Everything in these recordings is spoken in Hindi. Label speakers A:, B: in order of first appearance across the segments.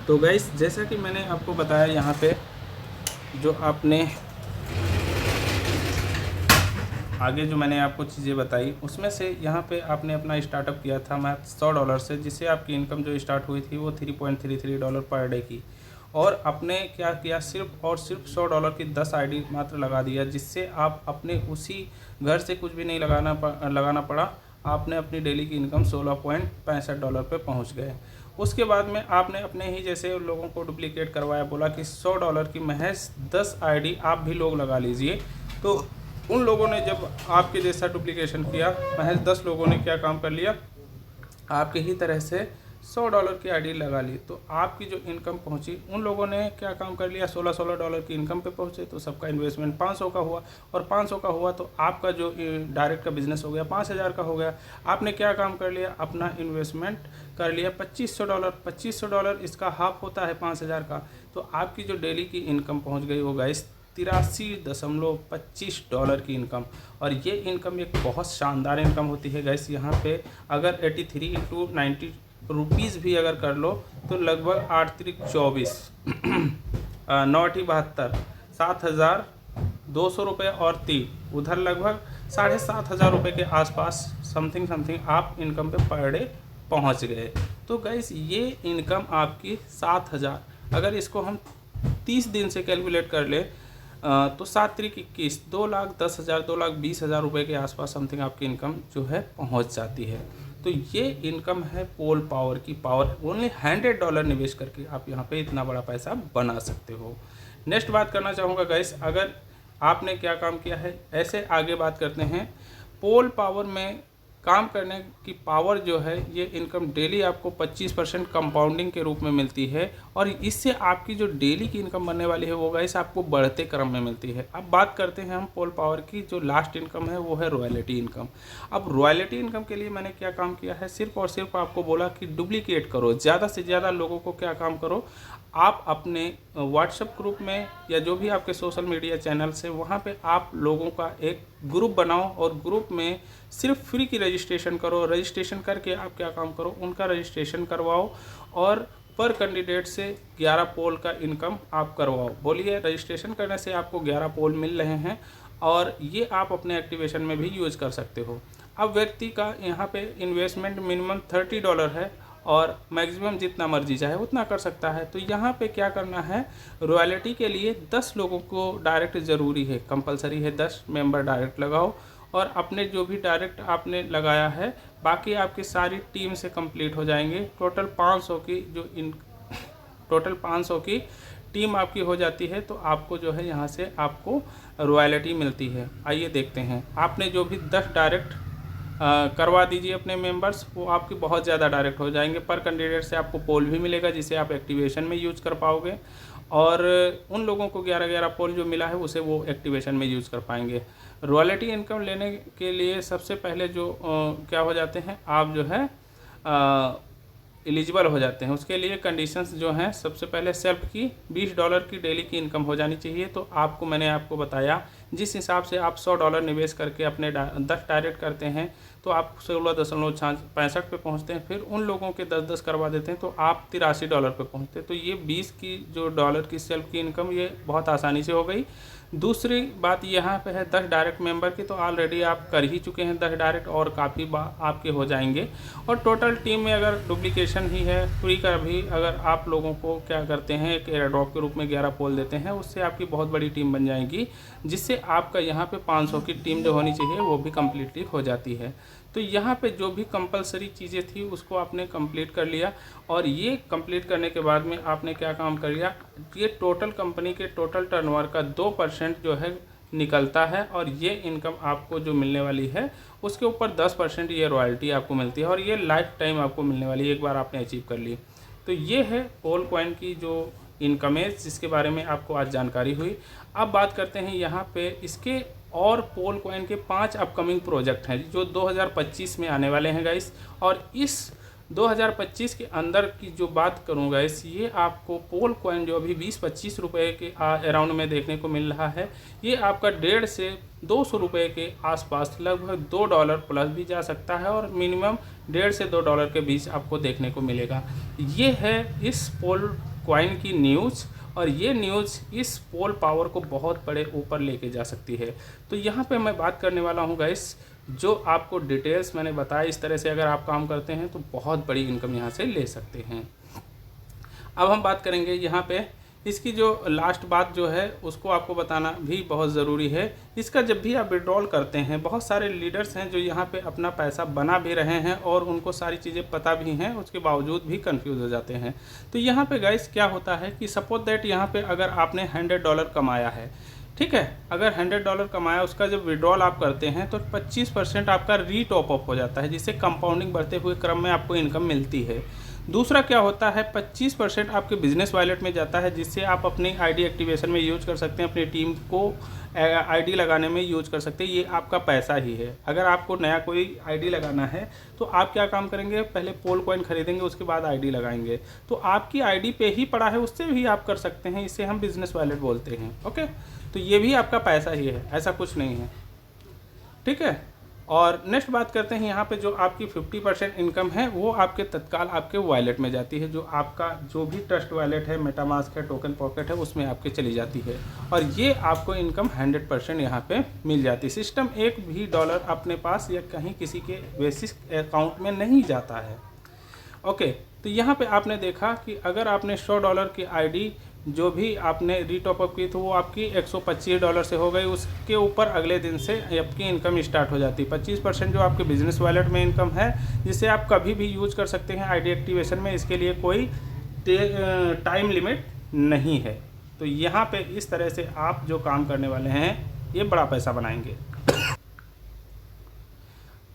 A: तो गाइस जैसा कि मैंने आपको बताया यहाँ पे जो आपने आगे जो मैंने आपको चीज़ें बताई उसमें से यहाँ पे आपने अपना स्टार्टअप किया था मैथ $100 से, जिससे आपकी इनकम जो स्टार्ट हुई थी वो $3.33 पर डे की। और आपने क्या किया, सिर्फ और सिर्फ $100 की 10 आईडी मात्र लगा दिया, जिससे आप अपने उसी घर से कुछ भी नहीं लगाना पड़ा। आपने अपनी डेली की इनकम $16.65 पे पहुँच गए। उसके बाद में आपने अपने ही जैसे लोगों को डुप्लीकेट करवाया, बोला कि $100 की महज 10 आईडी आप भी लोग लगा लीजिए। तो उन लोगों ने जब आपके जैसा डुप्लीकेशन किया, महज 10 लोगों ने क्या काम कर लिया, आपके ही तरह से $100 की आईडी लगा ली। तो आपकी जो इनकम पहुंची, उन लोगों ने क्या काम कर लिया, $16 की इनकम पे पहुंचे। तो सबका इन्वेस्टमेंट 500 का हुआ, और 500 का हुआ तो आपका जो डायरेक्ट का बिजनेस हो गया 5000 का हो गया। आपने क्या काम कर लिया, अपना इन्वेस्टमेंट कर लिया $2500। इसका हाफ होता है 5000 का। तो आपकी जो डेली की इनकम पहुँच गई वो गाइस $83.25 की इनकम। और ये इनकम एक बहुत शानदार इनकम होती है गाइस। यहाँ पे अगर 83 इंटू 90 रुपीज़ भी अगर कर लो तो लगभग 8 त्रिक 24 9 8 72 7,200 रुपये, और 3 उधर लगभग 7,500 रुपये के आसपास समथिंग आप इनकम पे पर डे पहुँच गए। तो गाइस ये इनकम आपकी 7,000, अगर इसको हम 30 दिन से कैलकुलेट कर ले तो 7 त्रिक 21 2,10,000 2,20,000 रुपये के आसपास समथिंग आपकी इनकम जो है पहुंच जाती है। तो ये इनकम है पोल पावर की पावर। ओनली $100 निवेश करके आप यहाँ पे इतना बड़ा पैसा बना सकते हो। नेक्स्ट बात करना चाहूँगा गाइस, अगर आपने क्या काम किया है, ऐसे आगे बात करते हैं। पोल पावर में काम करने की पावर जो है, ये इनकम डेली आपको 25% कंपाउंडिंग के रूप में मिलती है, और इससे आपकी जो डेली की इनकम बनने वाली है वो गाइस आपको बढ़ते क्रम में मिलती है। अब बात करते हैं हम पोल पावर की, जो लास्ट इनकम है वो है रॉयल्टी इनकम। अब रॉयल्टी इनकम के लिए मैंने क्या काम किया है, सिर्फ और सिर्फ आपको बोला कि डुप्लीकेट करो, ज़्यादा से ज़्यादा लोगों को क्या काम करो, आप अपने व्हाट्सएप ग्रुप में या जो भी आपके सोशल मीडिया चैनल्स है वहाँ पे आप लोगों का एक ग्रुप बनाओ, और ग्रुप में सिर्फ फ्री की रजिस्ट्रेशन करो। रजिस्ट्रेशन करके आप क्या काम करो, उनका रजिस्ट्रेशन करवाओ, और पर कैंडिडेट से 11 पोल का इनकम आप करवाओ। बोलिए, रजिस्ट्रेशन करने से आपको 11 पोल मिल रहे हैं, और ये आप अपने एक्टिवेशन में भी यूज़ कर सकते हो। अब व्यक्ति का यहाँ पे इन्वेस्टमेंट मिनिमम $30 है, और मैक्सिमम जितना मर्जी चाहे उतना कर सकता है। तो यहाँ पे क्या करना है, रॉयल्टी के लिए 10 लोगों को डायरेक्ट ज़रूरी है, कंपलसरी है, 10 मेंबर डायरेक्ट लगाओ। और अपने जो भी डायरेक्ट आपने लगाया है, बाकी आपकी सारी टीम से कंप्लीट हो जाएंगे। टोटल 500 की टीम आपकी हो जाती है, तो आपको जो है यहाँ से आपको रॉयल्टी मिलती है। आइए देखते हैं, आपने जो भी 10 डायरेक्ट करवा दीजिए अपने मेंबर्स, वो आपके बहुत ज़्यादा डायरेक्ट हो जाएंगे। पर कैंडिडेट से आपको पोल भी मिलेगा, जिसे आप एक्टिवेशन में यूज कर पाओगे, और उन लोगों को 11-11 पोल जो मिला है उसे वो एक्टिवेशन में यूज़ कर पाएंगे। रॉयल्टी इनकम लेने के लिए सबसे पहले जो क्या हो जाते हैं, आप जो है एलिजिबल हो जाते हैं। उसके लिए कंडीशंस जो हैं, सबसे पहले सेल्फ की $20 की डेली की इनकम हो जानी चाहिए। तो मैंने आपको बताया, जिस हिसाब से आप $100 निवेश करके अपने 10 डायरेक्ट करते हैं तो आप 16.65 पे पहुंचते हैं। फिर उन लोगों के 10-10 करवा देते हैं तो आप $83 पे पहुंचते हैं। तो ये 20 की जो डॉलर की सेल्फ की इनकम, ये बहुत आसानी से हो गई। दूसरी बात यहाँ पे है 10 डायरेक्ट मेंबर की, तो ऑलरेडी आप कर ही चुके हैं 10 डायरेक्ट, और काफ़ी आपके हो जाएंगे। और टोटल टीम में अगर डुप्लीकेशन ही है, फ्री का भी अगर आप लोगों को क्या करते हैं, एक एयर ड्रॉप के रूप में 11 पोल देते हैं, उससे आपकी बहुत बड़ी टीम बन जाएगी, जिससे आपका यहाँ पे 500 की टीम जो होनी चाहिए वो भी कम्प्लीटली हो जाती है। तो यहाँ पे जो भी कंपलसरी चीज़ें थी उसको आपने कंप्लीट कर लिया, और ये कंप्लीट करने के बाद में आपने क्या काम कर लिया, ये टोटल कंपनी के टोटल टर्नओवर का 2% जो है निकलता है, और ये इनकम आपको जो मिलने वाली है उसके ऊपर 10% ये रॉयल्टी आपको मिलती है, और ये लाइफ टाइम आपको मिलने वाली है, एक बार आपने अचीव कर ली। तो ये है पोल कॉइन की जो इनकम है, जिसके बारे में आपको आज जानकारी हुई। अब बात करते हैं यहाँ पे इसके और पोल कॉइन के 5 अपकमिंग प्रोजेक्ट हैं जो 2025 में आने वाले हैं गाइस। और इस 2025 के अंदर की जो बात करूँ गाइस, ये आपको पोल कॉइन जो अभी 20-25 रुपये के अराउंड में देखने को मिल रहा है, ये आपका 150 से 200 रुपये के आसपास लगभग $2 प्लस भी जा सकता है, और मिनिमम $1.5 से $2 के बीच आपको देखने को मिलेगा। ये है इस पोल कॉइन की न्यूज़, और ये न्यूज़ इस पोल पावर को बहुत बड़े ऊपर लेके जा सकती है। तो यहाँ पे मैं बात करने वाला हूँ गाइस, जो आपको डिटेल्स मैंने बताया, इस तरह से अगर आप काम करते हैं तो बहुत बड़ी इनकम यहाँ से ले सकते हैं। अब हम बात करेंगे यहाँ पे इसकी जो लास्ट बात जो है उसको आपको बताना भी बहुत ज़रूरी है। इसका जब भी आप विड्रॉल करते हैं, बहुत सारे लीडर्स हैं जो यहाँ पे अपना पैसा बना भी रहे हैं और उनको सारी चीज़ें पता भी हैं, उसके बावजूद भी कंफ्यूज हो जाते हैं। तो यहाँ पे गाइस क्या होता है कि सपोज दैट यहाँ पे अगर आपने $100 कमाया है, ठीक है, अगर $100 कमाया, उसका जब विड्रॉल आप करते हैं तो 25% आपका रीटॉप अप हो जाता है, जिससे कंपाउंडिंग बढ़ते हुए क्रम में आपको इनकम मिलती है। दूसरा क्या होता है, 25% आपके बिजनेस वॉलेट में जाता है, जिससे आप अपनी आईडी एक्टिवेशन में यूज कर सकते हैं, अपनी टीम को आईडी लगाने में यूज कर सकते हैं। ये आपका पैसा ही है। अगर आपको नया कोई आईडी लगाना है तो आप क्या काम करेंगे, पहले पोल कॉइन खरीदेंगे, उसके बाद आईडी लगाएंगे। तो आपकी आईडी पे ही पड़ा है, उससे भी आप कर सकते हैं। इसे हम बिजनेस वॉलेट बोलते हैं। ओके, तो ये भी आपका पैसा ही है, ऐसा कुछ नहीं है, ठीक है। और नेक्स्ट बात करते हैं, यहाँ पे जो आपकी 50% इनकम है वो आपके तत्काल आपके वॉलेट में जाती है, जो आपका जो भी ट्रस्ट वॉलेट है, मेटामास्क है, टोकन पॉकेट है, उसमें आपके चली जाती है। और ये आपको इनकम 100% यहाँ पे मिल जाती है। सिस्टम एक भी डॉलर अपने पास या कहीं किसी के बेसिस अकाउंट में नहीं जाता है। ओके, तो यहाँ पे आपने देखा कि अगर आपने $100 की आईडी जो भी आपने रीटॉपअप की तो वो आपकी $125 से हो गई। उसके ऊपर अगले दिन से आपकी इनकम स्टार्ट हो जाती है। 25% जो आपके बिजनेस वॉलेट में इनकम है, जिसे आप कभी भी यूज कर सकते हैं आईडी एक्टिवेशन में। इसके लिए कोई टाइम लिमिट नहीं है। तो यहाँ पे इस तरह से आप जो काम करने वाले हैं ये बड़ा पैसा बनाएंगे।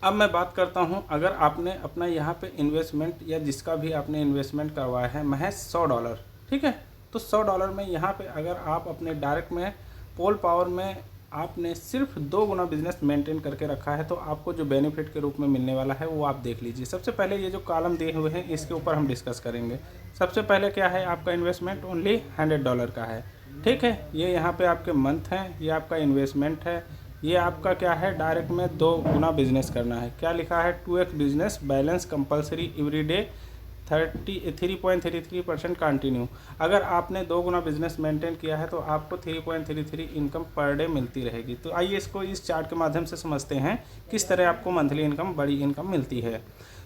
A: अब मैं बात करता हूँ, अगर आपने अपना यहाँ पे इन्वेस्टमेंट या जिसका भी आपने इन्वेस्टमेंट करवाया है महज $100, ठीक है, तो $100 में यहाँ पे अगर आप अपने डायरेक्ट में पोल पावर में आपने सिर्फ 2 गुना बिजनेस मेंटेन करके रखा है, तो आपको जो बेनिफिट के रूप में मिलने वाला है वो आप देख लीजिए। सबसे पहले ये जो कॉलम दिए हुए हैं इसके ऊपर हम डिस्कस करेंगे। सबसे पहले क्या है, आपका इन्वेस्टमेंट ओनली $100 का है, ठीक है। ये यहाँ पे आपके मंथ हैं, ये आपका इन्वेस्टमेंट है। ये आपका क्या है, डायरेक्ट में 2 गुना बिजनेस करना है। क्या लिखा है, 2x business balance compulsory every day 3.33% continue. अगर आपने 2 गुना बिजनेस मेंटेन किया है तो आपको 3.33 इनकम पर डे मिलती रहेगी। तो आइए इसको इस चार्ट के माध्यम से समझते हैं किस तरह आपको मंथली इनकम, बड़ी इनकम मिलती है।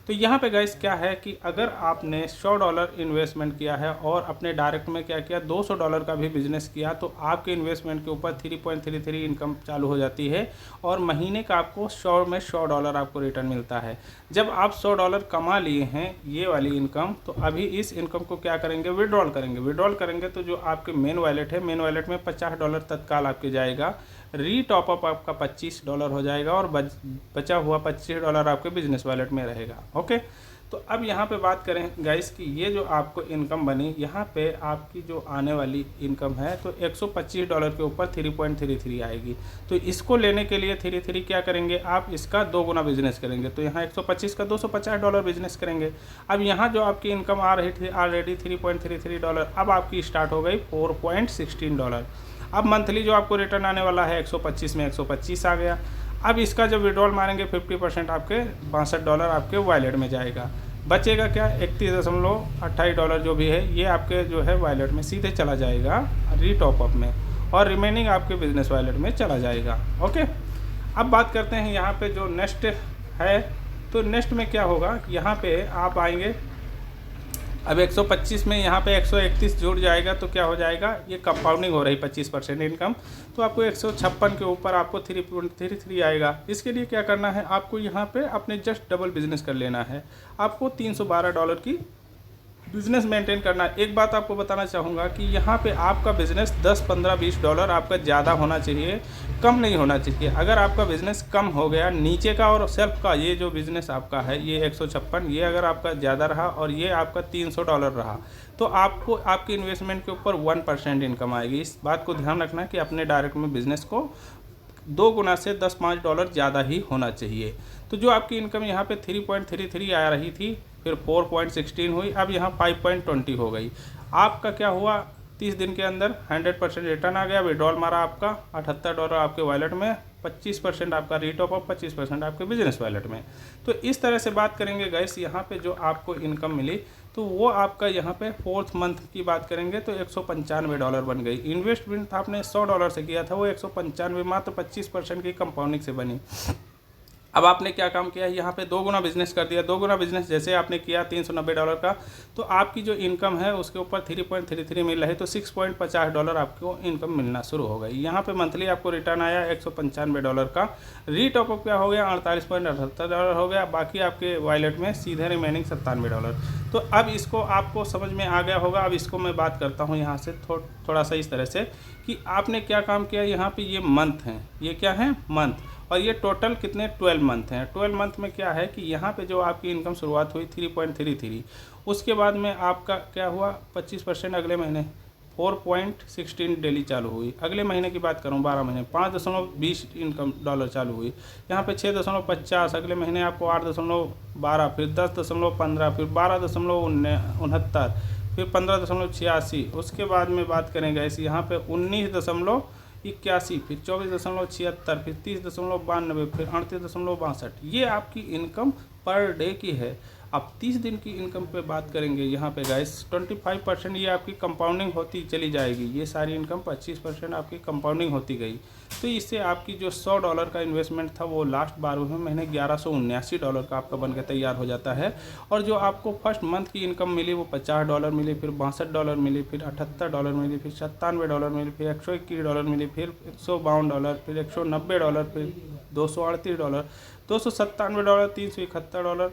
A: तो यहाँ पे गाइस क्या है कि अगर आपने $100 इन्वेस्टमेंट किया है और अपने डायरेक्ट में क्या किया, $200 का भी बिजनेस किया, तो आपके इन्वेस्टमेंट के ऊपर 3.33 इनकम चालू हो जाती है और महीने का आपको $100 आपको रिटर्न मिलता है। जब आप $100 कमा लिए हैं ये वाली इनकम, तो अभी इस इनकम को क्या करेंगे, विड्रॉल करेंगे। विड्रॉल करेंगे तो जो आपके मेन वॉलेट है, मेन वॉलेट में $50 तत्काल आपके जाएगा। रीटॉपअप आपका $25 हो जाएगा और बचा हुआ $25 आपके बिजनेस वॉलेट में रहेगा। ओके, तो अब यहाँ पे बात करें गाइस कि ये जो आपको इनकम बनी, यहाँ पे आपकी जो आने वाली इनकम है तो $125 के ऊपर 3.33 आएगी। तो इसको लेने के लिए 33 क्या करेंगे, आप इसका 2 गुना बिजनेस करेंगे। तो यहाँ 125 का $250 बिजनेस करेंगे। अब यहाँ जो आपकी इनकम आ रही थी ऑलरेडी $3.33, अब आपकी स्टार्ट हो गई $4.16। अब मंथली जो आपको रिटर्न आने वाला है 125 में 125 आ गया। अब इसका जब विड्रॉल मारेंगे 50% आपके $62 आपके वॉलेट में जाएगा। बचेगा क्या, $31.28 जो भी है ये आपके जो है वॉलेट में सीधे चला जाएगा रीटॉपअप में, और रिमेनिंग आपके बिजनेस वॉलेट में चला जाएगा। ओके, अब बात करते हैं यहाँ पे जो नेक्स्ट है। तो नेक्स्ट में क्या होगा, यहाँ पे आप आएंगे, अब 125 में यहाँ पे 131 जुड़ जाएगा तो क्या हो जाएगा, ये कंपाउंडिंग हो रही 25% इनकम, तो आपको 156 के ऊपर आपको 3.33 आएगा। इसके लिए क्या करना है, आपको यहाँ पे अपने जस्ट डबल बिजनेस कर लेना है। आपको $312 की बिजनेस मेंटेन करना। एक बात आपको बताना चाहूँगा कि यहाँ पे आपका बिजनेस 10, 15, $20 आपका ज़्यादा होना चाहिए, कम नहीं होना चाहिए। अगर आपका बिजनेस कम हो गया, नीचे का और सेल्फ का ये जो बिजनेस आपका है ये 156, ये अगर आपका ज़्यादा रहा और ये आपका $300 रहा, तो आपको आपकी इन्वेस्टमेंट के ऊपर 1% इनकम आएगी। इस बात को ध्यान रखना कि अपने डायरेक्ट में बिजनेस को 2 गुना से $10-5 ज़्यादा ही होना चाहिए। तो जो आपकी इनकम यहाँ पे 3.33 आ रही थी, फिर 4.16 हुई, अब यहाँ 5.20 हो गई। आपका क्या हुआ, 30 दिन के अंदर 100% रिटर्न आ गया। विड्रॉल मारा आपका $78 आपके वॉलेट में, 25% आपका रीटॉपअप, 25% आपके बिजनेस वॉलेट में। तो इस तरह से बात करेंगे गाइस, यहाँ पे जो आपको इनकम मिली, तो वो आपका यहाँ पे 4th मंथ की बात करेंगे तो $195 बन गई। इन्वेस्टमेंट आपने $100 से किया था, वो 195 मात्र 25% की कंपाउंडिंग से बनी। अब आपने क्या काम किया, यहाँ पे 2 गुना बिजनेस कर दिया। 2 गुना बिजनेस जैसे आपने किया $390 का, तो आपकी जो इनकम है उसके ऊपर 3.33 मिल रहा है, तो $6.50 आपको इनकम मिलना शुरू हो गई। यहाँ पे मंथली आपको रिटर्न आया $195 का। रीटॉपअप क्या हो गया, $48.78 हो गया। बाकी आपके वॉलेट में सीधे रिमेनिंग $97। तो अब इसको आपको समझ में आ गया होगा। अब इसको मैं बात करता हूँ यहाँ से थोड़ा सा इस तरह से कि आपने क्या काम किया। यहाँ पे ये मंथ हैं, ये क्या है, मंथ, और ये टोटल कितने 12 मंथ हैं। 12 मंथ में क्या है कि यहाँ पे जो आपकी इनकम शुरुआत हुई 3.33, उसके बाद में आपका क्या हुआ 25% अगले महीने 4.16 डेली चालू हुई। अगले महीने की बात करूँ 12 महीने 5.20 इनकम डॉलर चालू हुई। यहाँ पे 6.50, अगले महीने आपको 8.12, फिर 10.15, फिर 12.69, फिर 15.86। उसके बाद में बात करेंगे इस यहाँ पे 19.81, फिर 24.76, फिर 30.92, फिर 38.62। ये आपकी इनकम पर डे की है। अब 30 दिन की इनकम पे बात करेंगे यहाँ पे गाइस 25% ये आपकी कंपाउंडिंग होती चली जाएगी। ये सारी इनकम 25% आपकी कंपाउंडिंग होती गई। तो इससे आपकी जो $100 का इन्वेस्टमेंट था वो लास्ट 12वें महीने $1179 का आपका बनकर तैयार हो जाता है। और जो आपको फर्स्ट मंथ की इनकम मिली वो $50 मिली, फिर $62 मिली, फिर $78 मिली, फिर $97 मिली, फिर $121 मिली, फिर $152, फिर $190, फिर $238, $297, $371,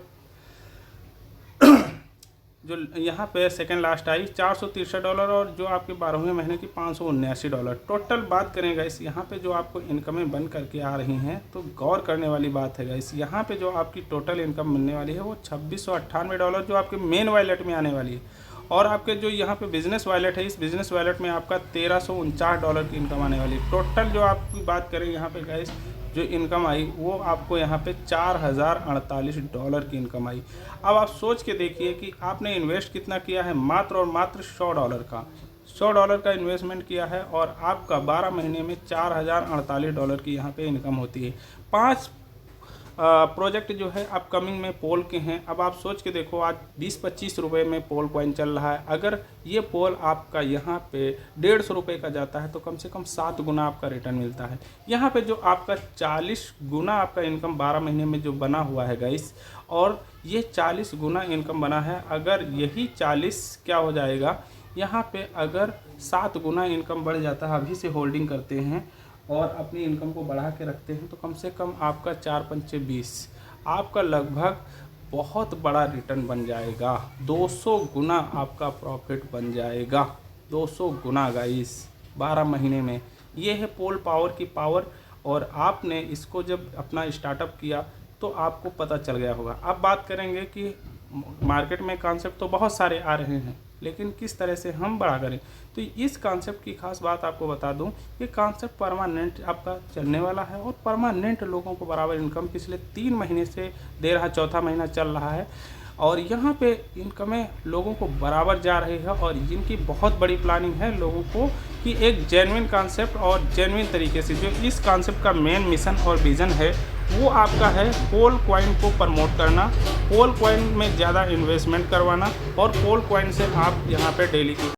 A: जो यहाँ पे सेकेंड लास्ट आई $463, और जो आपके 12वें महीने की $579। टोटल बात करें गाइस यहाँ पे जो आपको इनकमें बन करके आ रही हैं, तो गौर करने वाली बात है गाइस। यहाँ पे जो आपकी टोटल इनकम मिलने वाली है वो $2698 जो आपके मेन वॉलेट में आने वाली है। और आपके जो यहाँ पे बिजनेस वॉलेट है, इस बिजनेस वॉलेट में आपका $1349 की इनकम आने वाली है। टोटल जो आपकी बात करें यहाँ पे गाइस जो इनकम आई वो आपको यहाँ पे $4048 की इनकम आई। अब आप सोच के देखिए कि आपने इन्वेस्ट कितना किया है, मात्र और मात्र $100 का। $100 का इन्वेस्टमेंट किया है और आपका 12 महीने में $4048 की यहाँ पे इनकम होती है। 5 प्रोजेक्ट जो है अपकमिंग में पोल के हैं। अब आप सोच के देखो, आज 20-25 रुपये में पोल कॉइन चल रहा है। अगर ये पोल आपका यहाँ पे 150 रुपये का जाता है तो कम से कम 7 गुना आपका रिटर्न मिलता है। यहाँ पे जो आपका 40 गुना आपका इनकम 12 महीने में जो बना हुआ है गाइस, और ये 40 गुना इनकम बना है। अगर यही 40 क्या हो जाएगा, यहाँ पे अगर 7 गुना इनकम बढ़ जाता है, अभी से होल्डिंग करते हैं और अपनी इनकम को बढ़ा के रखते हैं, तो कम से कम आपका 4×5 = 20, आपका लगभग बहुत बड़ा रिटर्न बन जाएगा। 200 गुना आपका प्रॉफिट बन जाएगा, 200 गुना गाइस 12 महीने में। ये है पोल पावर की पावर। और आपने इसको जब अपना स्टार्टअप किया तो आपको पता चल गया होगा। अब बात करेंगे कि मार्केट में कॉन्सेप्ट तो बहुत सारे आ रहे हैं, लेकिन किस तरह से हम बड़ा करें। तो इस कॉन्सेप्ट की खास बात आपको बता दूं, ये कॉन्सेप्ट परमानेंट आपका चलने वाला है और परमानेंट लोगों को बराबर इनकम पिछले 3 महीने से दे रहा, चौथा महीना चल रहा है। और यहाँ पे इनकमें लोगों को बराबर जा रही है और जिनकी बहुत बड़ी प्लानिंग है लोगों को कि एक जेन्युइन कॉन्सेप्ट और जेन्युइन तरीके से, जो इस कॉन्सेप्ट का मेन मिशन और विज़न है वो आपका है पोल कॉइन को प्रमोट करना, पोल कॉइन में ज़्यादा इन्वेस्टमेंट करवाना और पोल कॉइन से आप यहाँ पे डेली की